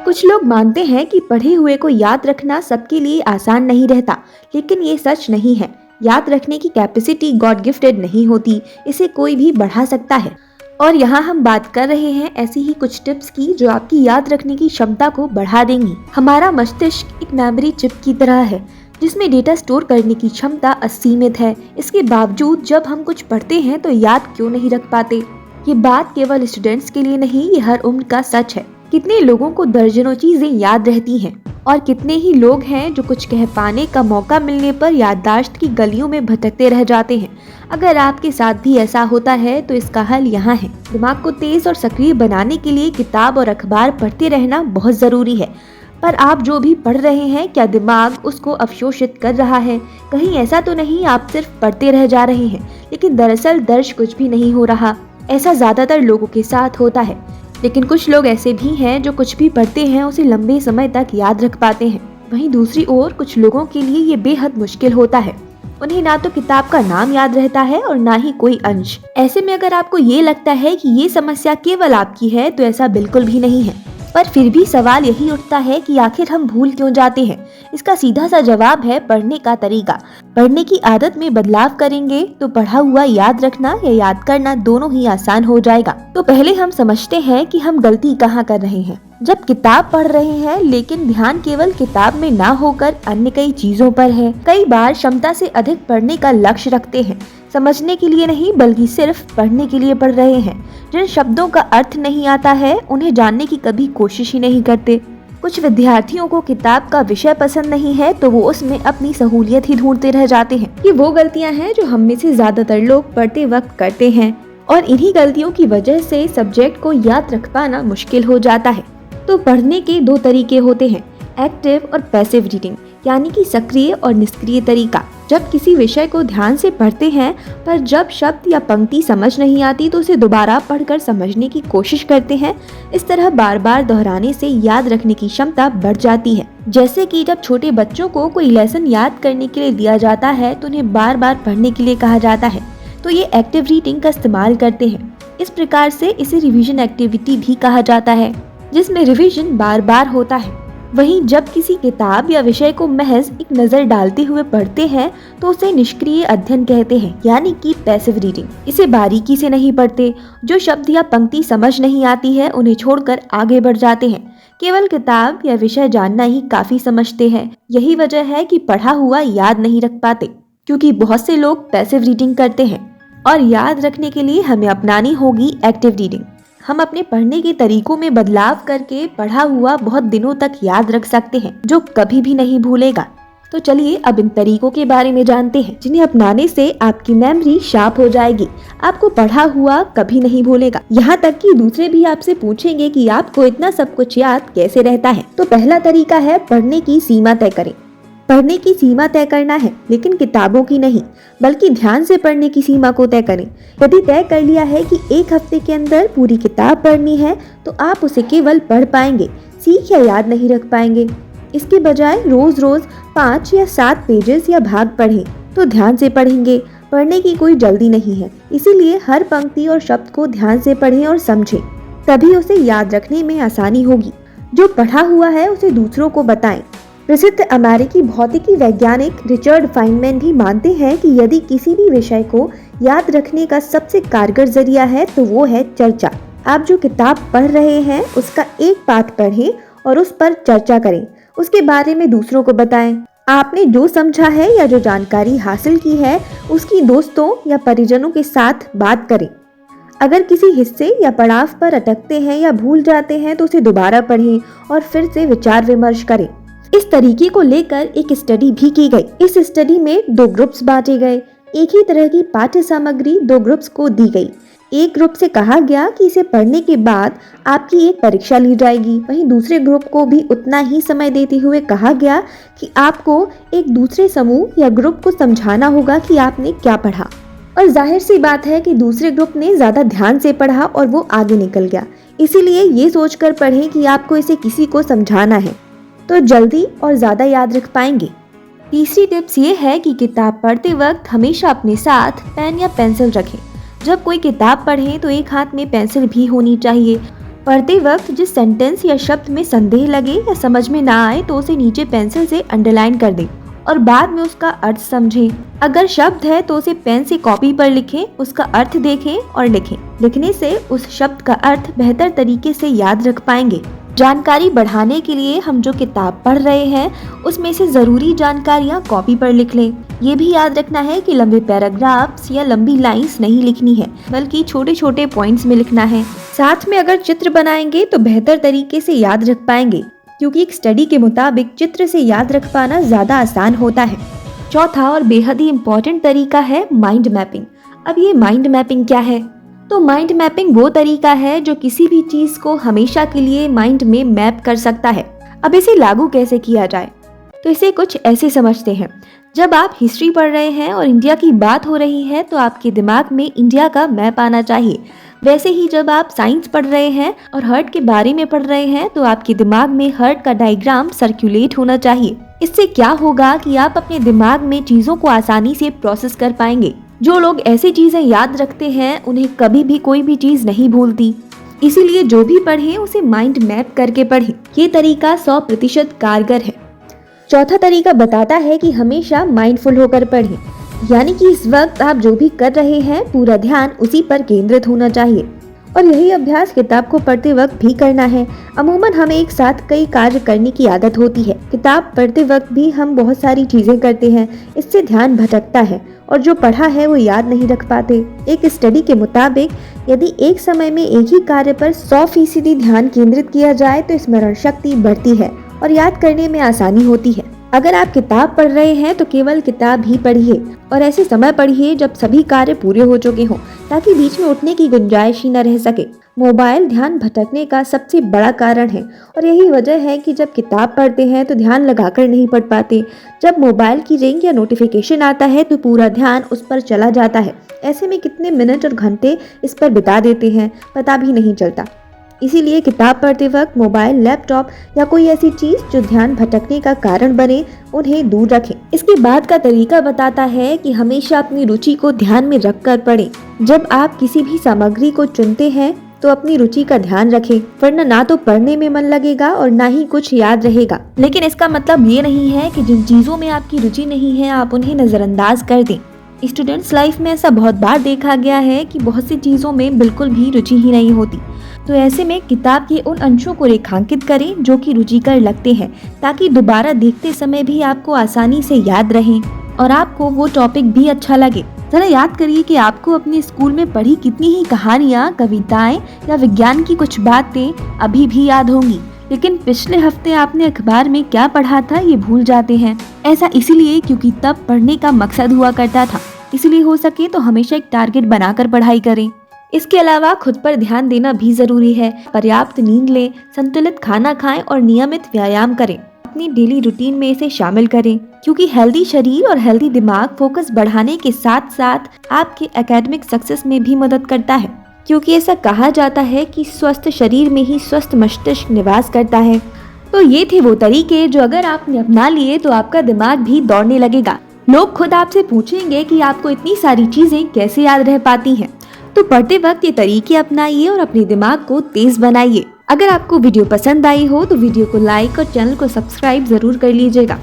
कुछ लोग मानते हैं कि पढ़े हुए को याद रखना सबके लिए आसान नहीं रहता, लेकिन ये सच नहीं है। याद रखने की कैपेसिटी गॉड गिफ्टेड नहीं होती, इसे कोई भी बढ़ा सकता है। और यहाँ हम बात कर रहे हैं ऐसी ही कुछ टिप्स की जो आपकी याद रखने की क्षमता को बढ़ा देंगी। हमारा मस्तिष्क एक मेमोरी चिप की तरह है जिसमें डेटा स्टोर करने की क्षमता असीमित है। इसके बावजूद जब हम कुछ पढ़ते हैं तो याद क्यों नहीं रख पाते? ये बात केवल स्टूडेंट्स के लिए नहीं, ये हर उम्र का सच है। कितने लोगों को दर्जनों चीजें याद रहती हैं और कितने ही लोग हैं जो कुछ कह पाने का मौका मिलने पर याददाश्त की गलियों में भटकते रह जाते हैं। अगर आपके साथ भी ऐसा होता है तो इसका हल यहाँ है। दिमाग को तेज और सक्रिय बनाने के लिए किताब और अखबार पढ़ते रहना बहुत जरूरी है। पर आप जो भी पढ़ रहे हैं, क्या दिमाग उसको अवशोषित कर रहा है? कहीं ऐसा तो नहीं आप सिर्फ पढ़ते रह जा रहे हैं लेकिन दरअसल दर्ज कुछ भी नहीं हो रहा? ऐसा ज्यादातर लोगों के साथ होता है, लेकिन कुछ लोग ऐसे भी हैं जो कुछ भी पढ़ते हैं उसे लंबे समय तक याद रख पाते हैं। वहीं दूसरी ओर कुछ लोगों के लिए ये बेहद मुश्किल होता है। उन्हें ना तो किताब का नाम याद रहता है और ना ही कोई अंश। ऐसे में अगर आपको ये लगता है कि ये समस्या केवल आपकी है तो ऐसा बिल्कुल भी नहीं है। पर फिर भी सवाल यही उठता है कि आखिर हम भूल क्यों जाते हैं? इसका सीधा सा जवाब है पढ़ने का तरीका। पढ़ने की आदत में बदलाव करेंगे तो पढ़ा हुआ याद रखना या याद करना दोनों ही आसान हो जाएगा। तो पहले हम समझते हैं कि हम गलती कहाँ कर रहे हैं। जब किताब पढ़ रहे हैं लेकिन ध्यान केवल किताब में ना होकर अन्य कई चीजों पर है। कई बार क्षमता से अधिक पढ़ने का लक्ष्य रखते हैं, समझने के लिए नहीं बल्कि सिर्फ पढ़ने के लिए पढ़ रहे हैं। जिन शब्दों का अर्थ नहीं आता है उन्हें जानने की कभी कोशिश ही नहीं करते। कुछ विद्यार्थियों को किताब का विषय पसंद नहीं है तो वो उसमें अपनी सहूलियत ही ढूंढते रह जाते हैं। ये वो गलतियां हैं जो हम में से ज्यादातर लोग पढ़ते वक्त करते हैं और इन्हीं गलतियों की वजह से सब्जेक्ट को याद रख पाना मुश्किल हो जाता है। तो पढ़ने के दो तरीके होते हैं, एक्टिव और पैसिव रीडिंग, यानी कि सक्रिय और निष्क्रिय तरीका। जब किसी विषय को ध्यान से पढ़ते हैं पर जब शब्द या पंक्ति समझ नहीं आती तो उसे दोबारा पढ़कर समझने की कोशिश करते हैं। इस तरह बार बार दोहराने से याद रखने की क्षमता बढ़ जाती है। जैसे कि जब छोटे बच्चों को कोई लेसन याद करने के लिए दिया जाता है तो उन्हें बार बार पढ़ने के लिए कहा जाता है, तो ये एक्टिव रीडिंग का इस्तेमाल करते हैं। इस प्रकार से इसे रिवीजन एक्टिविटी भी कहा जाता है, जिसमें रिवीजन बार बार होता है। वहीं जब किसी किताब या विषय को महज एक नजर डालते हुए पढ़ते हैं तो उसे निष्क्रिय अध्ययन कहते हैं, यानी कि पैसिव रीडिंग। इसे बारीकी से नहीं पढ़ते, जो शब्द या पंक्ति समझ नहीं आती है उन्हें छोड़कर आगे बढ़ जाते हैं। केवल किताब या विषय जानना ही काफी समझते हैं। यही वजह है कि पढ़ा हुआ याद नहीं रख पाते, क्योंकि बहुत से लोग पैसिव रीडिंग करते हैं। और याद रखने के लिए हमें अपनानी होगी एक्टिव रीडिंग। हम अपने पढ़ने के तरीकों में बदलाव करके पढ़ा हुआ बहुत दिनों तक याद रख सकते हैं, जो कभी भी नहीं भूलेगा। तो चलिए अब इन तरीकों के बारे में जानते हैं, जिन्हें अपनाने से आपकी मेमोरी शार्प हो जाएगी। आपको पढ़ा हुआ कभी नहीं भूलेगा। यहाँ तक कि दूसरे भी आपसे पूछेंगे कि आपको इतना सब कुछ याद कैसे रहता है। तो पहला तरीका है पढ़ने की सीमा तय करें। पढ़ने की सीमा तय करना है, लेकिन किताबों की नहीं, बल्कि ध्यान से पढ़ने की सीमा को तय करें। यदि तय कर लिया है कि एक हफ्ते के अंदर पूरी किताब पढ़नी है तो आप उसे केवल पढ़ पाएंगे, सीख या याद नहीं रख पाएंगे। इसके बजाय रोज रोज 5 या 7 पेजेस या भाग पढ़ें तो ध्यान से पढ़ेंगे। पढ़ने की कोई जल्दी नहीं है, इसीलिए हर पंक्ति और शब्द को ध्यान से पढ़ें और समझें, तभी उसे याद रखने में आसानी होगी। जो पढ़ा हुआ है उसे दूसरों को बताएं। प्रसिद्ध अमेरिकी भौतिकी वैज्ञानिक रिचर्ड फाइनमैन भी मानते हैं कि यदि किसी भी विषय को याद रखने का सबसे कारगर जरिया है तो वो है चर्चा। आप जो किताब पढ़ रहे हैं उसका एक पाठ पढ़ें और उस पर चर्चा करें, उसके बारे में दूसरों को बताएं। आपने जो समझा है या जो जानकारी हासिल की है उसकी दोस्तों या परिजनों के साथ बात करें। अगर किसी हिस्से या पड़ाव पर अटकते हैं या भूल जाते हैं तो उसे दोबारा पढ़ें और फिर से विचार विमर्श करें। इस तरीके को लेकर एक स्टडी भी की गई। इस स्टडी में 2 ग्रुप्स बांटे गए। एक ही तरह की पाठ्य सामग्री 2 ग्रुप्स को दी गई। एक ग्रुप से कहा गया कि इसे पढ़ने के बाद आपकी एक परीक्षा ली जाएगी। वहीं दूसरे ग्रुप को भी उतना ही समय देते हुए कहा गया कि आपको एक दूसरे समूह या ग्रुप को समझाना होगा कि आपने क्या पढ़ा। और जाहिर सी बात है कि दूसरे ग्रुप ने ज्यादा ध्यान से पढ़ा और वो आगे निकल गया। इसीलिए ये सोचकर पढ़ें कि आपको इसे किसी को समझाना है तो जल्दी और ज्यादा याद रख पाएंगे। तीसरी टिप्स ये है कि किताब पढ़ते वक्त हमेशा अपने साथ पेन या पेंसिल रखें। जब कोई किताब पढ़ें तो एक हाथ में पेंसिल भी होनी चाहिए। पढ़ते वक्त जिस सेंटेंस या शब्द में संदेह लगे या समझ में ना आए तो उसे नीचे पेंसिल से अंडरलाइन कर दें और बाद में उसका अर्थ समझें। अगर शब्द है तो उसे पेन से कॉपी पर लिखें, उसका अर्थ देखें और लिखें। लिखने से उस शब्द का अर्थ बेहतर तरीके से याद रख पाएंगे। जानकारी बढ़ाने के लिए हम जो किताब पढ़ रहे हैं उसमें से जरूरी जानकारियाँ कॉपी पर लिख लें। ये भी याद रखना है कि लंबे पैराग्राफ्स या लंबी लाइंस नहीं लिखनी है, बल्कि छोटे छोटे पॉइंट्स में लिखना है। साथ में अगर चित्र बनाएंगे तो बेहतर तरीके से याद रख पाएंगे, क्योंकि एक स्टडी के मुताबिक चित्र से याद रख पाना ज्यादा आसान होता है। चौथा और बेहद ही इम्पोर्टेंट तरीका है माइंड मैपिंग। अब ये माइंड मैपिंग क्या है? तो माइंड मैपिंग वो तरीका है जो किसी भी चीज को हमेशा के लिए माइंड में मैप कर सकता है। अब इसे लागू कैसे किया जाए? तो इसे कुछ ऐसे समझते हैं। जब आप हिस्ट्री पढ़ रहे हैं और इंडिया की बात हो रही है तो आपके दिमाग में इंडिया का मैप आना चाहिए। वैसे ही जब आप साइंस पढ़ रहे हैं और हार्ट के बारे में पढ़ रहे हैं तो आपके दिमाग में हार्ट का डायग्राम सर्कुलेट होना चाहिए। इससे क्या होगा कि आप अपने दिमाग में चीजों को आसानी से प्रोसेस कर पाएंगे। जो लोग ऐसी चीजें याद रखते हैं उन्हें कभी भी कोई भी चीज नहीं भूलती। इसीलिए जो भी पढ़ें उसे माइंड मैप करके पढ़ें। ये तरीका 100% कारगर है। चौथा तरीका बताता है कि हमेशा माइंडफुल होकर पढ़ें, यानी कि इस वक्त आप जो भी कर रहे हैं पूरा ध्यान उसी पर केंद्रित होना चाहिए। और यही अभ्यास किताब को पढ़ते वक्त भी करना है। अमूमन हमें एक साथ कई कार्य करने की आदत होती है। किताब पढ़ते वक्त भी हम बहुत सारी चीजें करते हैं, इससे ध्यान भटकता है और जो पढ़ा है वो याद नहीं रख पाते। एक स्टडी के मुताबिक यदि एक समय में एक ही कार्य पर 100% ध्यान केंद्रित किया जाए तो स्मरण शक्ति बढ़ती है और याद करने में आसानी होती है। अगर आप किताब पढ़ रहे हैं तो केवल किताब ही पढ़िए और ऐसे समय पढ़िए जब सभी कार्य पूरे हो चुके हों, ताकि बीच में उठने की गुंजाइश ही न रह सके। मोबाइल ध्यान भटकने का सबसे बड़ा कारण है और यही वजह है कि जब किताब पढ़ते हैं तो ध्यान लगाकर नहीं पढ़ पाते। जब मोबाइल की रिंग या नोटिफिकेशन आता है तो पूरा ध्यान उस पर चला जाता है। ऐसे में कितने मिनट और घंटे इस पर बिता देते हैं पता भी नहीं चलता। इसीलिए किताब पढ़ते वक्त मोबाइल, लैपटॉप या कोई ऐसी चीज जो ध्यान भटकने का कारण बने उन्हें दूर रखें। इसके बाद का तरीका बताता है कि हमेशा अपनी रुचि को ध्यान में रखकर पढ़ें। जब आप किसी भी सामग्री को चुनते हैं तो अपनी रुचि का ध्यान रखें, वरना ना तो पढ़ने में मन लगेगा और ना ही कुछ याद रहेगा। लेकिन इसका मतलब ये नहीं है कि जिन चीजों में आपकी रुचि नहीं है आप उन्हें नजरअंदाज कर दें। स्टूडेंट्स लाइफ में ऐसा बहुत बार देखा गया है कि बहुत सी चीजों में बिल्कुल भी रुचि ही नहीं होती। तो ऐसे में किताब के उन अंशों को रेखांकित करें जो कि रुचिकर लगते हैं, ताकि दोबारा देखते समय भी आपको आसानी से याद रहें और आपको वो टॉपिक भी अच्छा लगे। जरा याद करिए कि आपको अपने स्कूल में पढ़ी कितनी ही कहानियाँ, कविताएं या विज्ञान की कुछ बातें अभी भी याद होंगी, लेकिन पिछले हफ्ते आपने अखबार में क्या पढ़ा था ये भूल जाते हैं। ऐसा इसीलिए क्योंकि तब पढ़ने का मकसद हुआ करता था। इसलिए हो सके तो हमेशा एक टारगेट बनाकर पढ़ाई करें। इसके अलावा खुद पर ध्यान देना भी जरूरी है। पर्याप्त नींद लें, संतुलित खाना खाएं और नियमित व्यायाम करें। अपनी डेली रूटीन में इसे शामिल करें, क्योंकि हेल्दी शरीर और हेल्दी दिमाग फोकस बढ़ाने के साथ साथ आपके एकेडमिक सक्सेस में भी मदद करता है। क्योंकि ऐसा कहा जाता है कि स्वस्थ शरीर में ही स्वस्थ मस्तिष्क निवास करता है। तो ये थे वो तरीके जो अगर आपने अपना लिए तो आपका दिमाग भी दौड़ने लगेगा। लोग खुद आपसे पूछेंगे कि आपको इतनी सारी चीजें कैसे याद रह पाती हैं। तो पढ़ते वक्त ये तरीके अपनाइए और अपने दिमाग को तेज बनाइए। अगर आपको वीडियो पसंद आई हो तो वीडियो को लाइक और चैनल को सब्सक्राइब जरूर कर लीजिएगा।